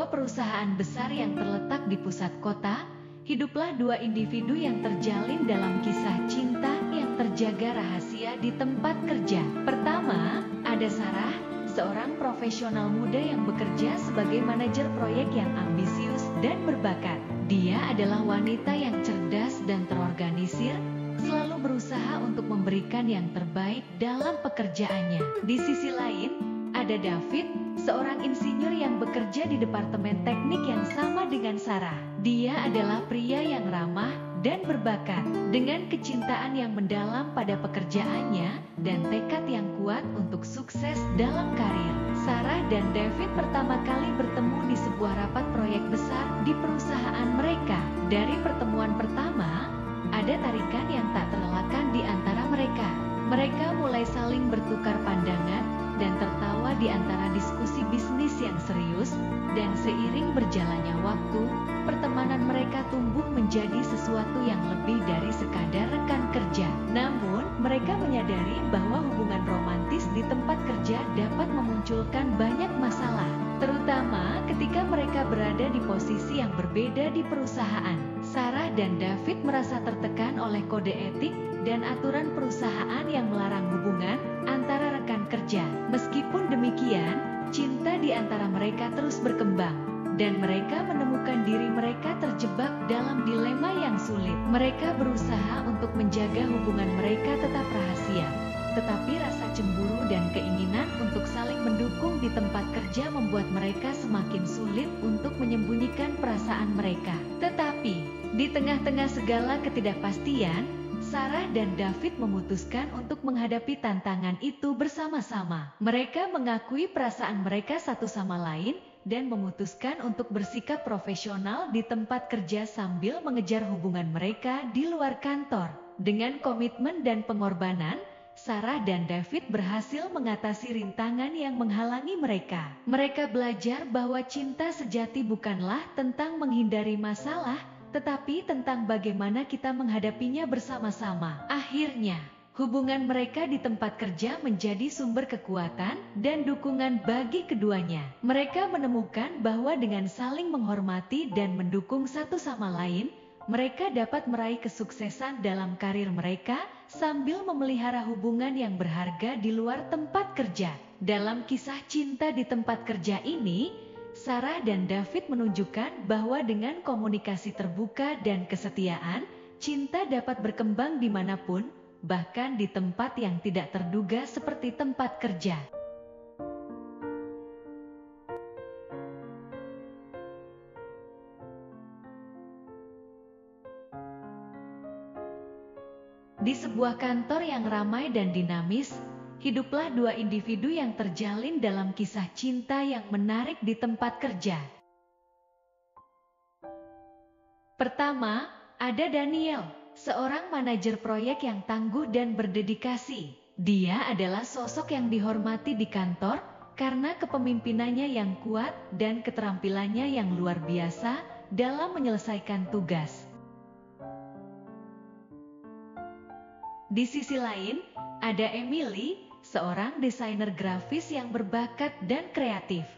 sebuah perusahaan besar yang terletak di pusat kota, hiduplah dua individu yang terjalin dalam kisah cinta yang terjaga rahasia di tempat kerja. Pertama, ada Sarah, seorang profesional muda yang bekerja sebagai manajer proyek yang ambisius dan berbakat. Dia adalah wanita yang cerdas dan terorganisir, selalu berusaha untuk memberikan yang terbaik dalam pekerjaannya. Di sisi lain, ada David, seorang insinyur yang bekerja di departemen teknik yang sama dengan Sarah. Dia adalah pria yang ramah dan berbakat, dengan kecintaan yang mendalam pada pekerjaannya dan tekad yang kuat untuk sukses dalam karir. Sarah dan David pertama kali bertemu di sebuah rapat proyek besar di perusahaan mereka. Dari pertemuan pertama, ada tarikan yang tak terelakkan di antara mereka. Mereka mulai saling bertukar pandangan dan tertawa di antara diskusi bisnis yang serius, dan seiring berjalannya waktu, pertemanan mereka tumbuh menjadi sesuatu yang lebih dari sekadar rekan kerja. Namun, mereka menyadari bahwa hubungan romantis di tempat kerja dapat memunculkan banyak masalah, terutama ketika mereka berada di posisi yang berbeda di perusahaan. Sarah dan David merasa tertekan oleh kode etik dan aturan perusahaan yang melarang hubungan antara rekan kerja. Meskipun demikian, cinta di antara mereka terus berkembang, dan mereka menemukan diri mereka terjebak dalam dilema yang sulit. Mereka berusaha untuk menjaga hubungan mereka tetap rahasia, tetapi rasa cemburu dan keinginan untuk saling mendukung di tempat kerja membuat mereka semakin sulit untuk menyembunyikan perasaan mereka. Tetapi, di tengah-tengah segala ketidakpastian, Sarah dan David memutuskan untuk menghadapi tantangan itu bersama-sama. Mereka mengakui perasaan mereka satu sama lain dan memutuskan untuk bersikap profesional di tempat kerja sambil mengejar hubungan mereka di luar kantor. Dengan komitmen dan pengorbanan, Sarah dan David berhasil mengatasi rintangan yang menghalangi mereka. Mereka belajar bahwa cinta sejati bukanlah tentang menghindari masalah, tetapi tentang bagaimana kita menghadapinya bersama-sama. Akhirnya, hubungan mereka di tempat kerja menjadi sumber kekuatan dan dukungan bagi keduanya. Mereka menemukan bahwa dengan saling menghormati dan mendukung satu sama lain, mereka dapat meraih kesuksesan dalam karir mereka sambil memelihara hubungan yang berharga di luar tempat kerja. Dalam kisah cinta di tempat kerja ini, Sarah dan David menunjukkan bahwa dengan komunikasi terbuka dan kesetiaan, cinta dapat berkembang dimanapun, bahkan di tempat yang tidak terduga seperti tempat kerja. Di sebuah kantor yang ramai dan dinamis, hiduplah dua individu yang terjalin dalam kisah cinta yang menarik di tempat kerja. Pertama, ada Daniel, seorang manajer proyek yang tangguh dan berdedikasi. Dia adalah sosok yang dihormati di kantor karena kepemimpinannya yang kuat dan keterampilannya yang luar biasa dalam menyelesaikan tugas. Di sisi lain, ada Emily, seorang desainer grafis yang berbakat dan kreatif.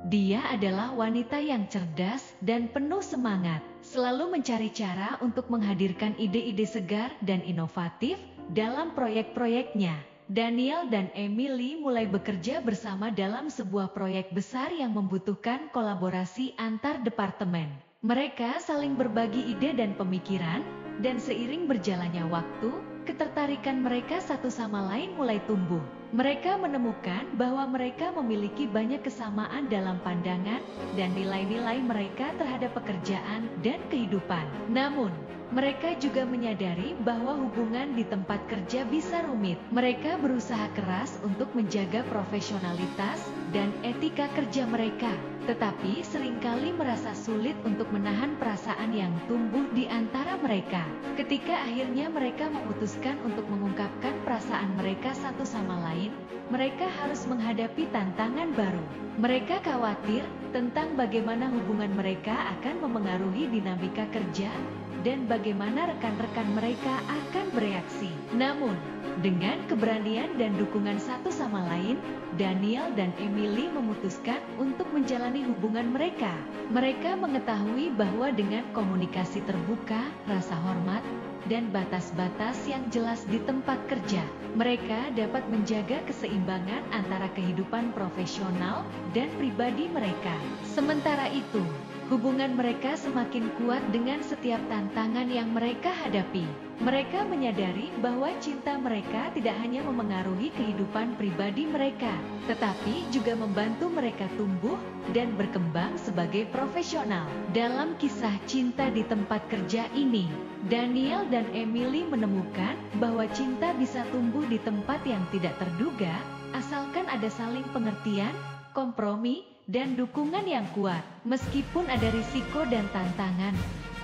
Dia adalah wanita yang cerdas dan penuh semangat, selalu mencari cara untuk menghadirkan ide-ide segar dan inovatif dalam proyek-proyeknya. Daniel dan Emily mulai bekerja bersama dalam sebuah proyek besar yang membutuhkan kolaborasi antar departemen. Mereka saling berbagi ide dan pemikiran, dan seiring berjalannya waktu, ketertarikan mereka satu sama lain mulai tumbuh. Mereka menemukan bahwa mereka memiliki banyak kesamaan dalam pandangan dan nilai-nilai mereka terhadap pekerjaan dan kehidupan. Namun, mereka juga menyadari bahwa hubungan di tempat kerja bisa rumit. Mereka berusaha keras untuk menjaga profesionalitas dan etika kerja mereka, tetapi seringkali merasa sulit untuk menahan perasaan yang tumbuh di antara mereka. Ketika akhirnya mereka memutuskan untuk mengungkapkan perasaan mereka satu sama lain, lain, mereka harus menghadapi tantangan baru. Mereka khawatir tentang bagaimana hubungan mereka akan memengaruhi dinamika kerja dan bagaimana rekan-rekan mereka akan bereaksi. Namun, dengan keberanian dan dukungan satu sama lain, Daniel dan Emily memutuskan untuk menjalani hubungan mereka. Mereka mengetahui bahwa dengan komunikasi terbuka, rasa hormat, dan batas-batas yang jelas di tempat kerja, mereka dapat menjaga keseimbangan antara kehidupan profesional dan pribadi mereka. Sementara itu, hubungan mereka semakin kuat dengan setiap tantangan yang mereka hadapi. Mereka menyadari bahwa cinta mereka tidak hanya memengaruhi kehidupan pribadi mereka, tetapi juga membantu mereka tumbuh dan berkembang sebagai profesional. Dalam kisah cinta di tempat kerja ini, Daniel dan Emily menemukan bahwa cinta bisa tumbuh di tempat yang tidak terduga, asalkan ada saling pengertian, kompromi, dan dukungan yang kuat. Meskipun ada risiko dan tantangan,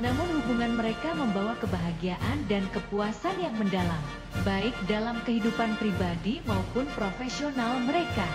namun hubungan mereka membawa kebahagiaan dan kepuasan yang mendalam, baik dalam kehidupan pribadi maupun profesional mereka.